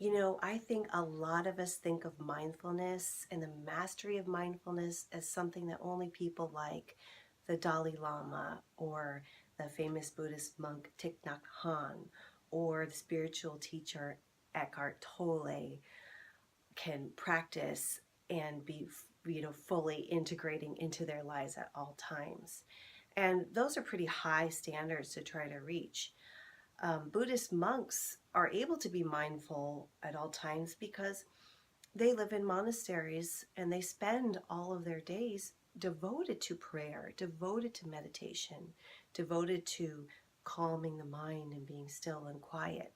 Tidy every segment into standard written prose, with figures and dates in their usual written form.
You know, I think a lot of us think of mindfulness and the mastery of mindfulness as something that only people like the Dalai Lama or the famous Buddhist monk Thich Nhat Hanh or the spiritual teacher Eckhart Tolle can practice and be, fully integrating into their lives at all times. And those are pretty high standards to try to reach. Buddhist monks are able to be mindful at all times because they live in monasteries and they spend all of their days devoted to prayer, devoted to meditation, devoted to calming the mind and being still and quiet.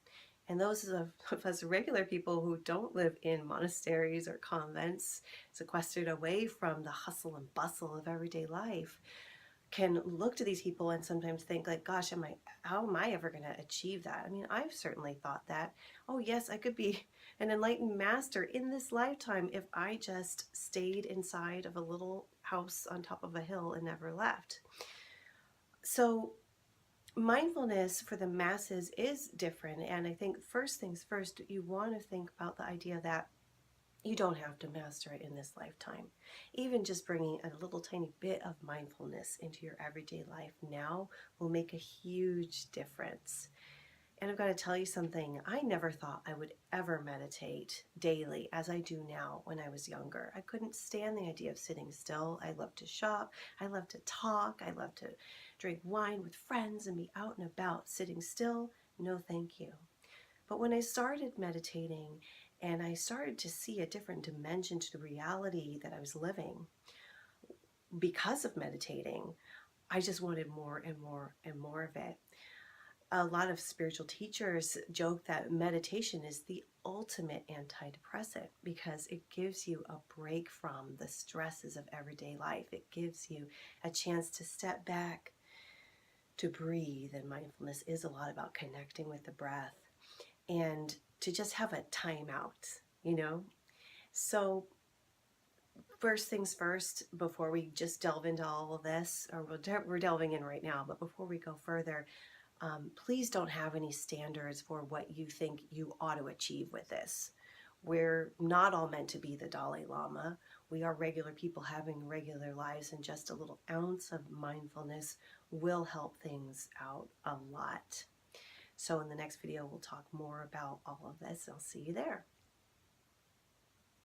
And those of us regular people who don't live in monasteries or convents, sequestered away from the hustle and bustle of everyday life, can look to these people and sometimes think like, gosh, how am I ever going to achieve that? I mean, I've certainly thought that. Oh yes, I could be an enlightened master in this lifetime if I just stayed inside of a little house on top of a hill and never left. So mindfulness for the masses is different. And I think first things first, you want to think about the idea that you don't have to master it in this lifetime. Even just bringing a little tiny bit of mindfulness into your everyday life now will make a huge difference. And I've got to tell you something, I never thought I would ever meditate daily as I do now when I was younger. I couldn't stand the idea of sitting still. I love to shop, I love to talk, I love to drink wine with friends and be out and about. Sitting still, no thank you. But when I started meditating and I started to see a different dimension to the reality that I was living because of meditating, I just wanted more and more and more of it. A lot of spiritual teachers joke that meditation is the ultimate antidepressant because it gives you a break from the stresses of everyday life. It gives you a chance to step back, to breathe, and mindfulness is a lot about connecting with the breath and to just have a timeout. So first things first, before we just delve into all of this, or we're delving in right now, but before we go further, please don't have any standards for what you think you ought to achieve with this. We're not all meant to be the Dalai Lama. We are regular people having regular lives, and just a little ounce of mindfulness will help things out a lot. So in the next video, we'll talk more about all of this. I'll see you there.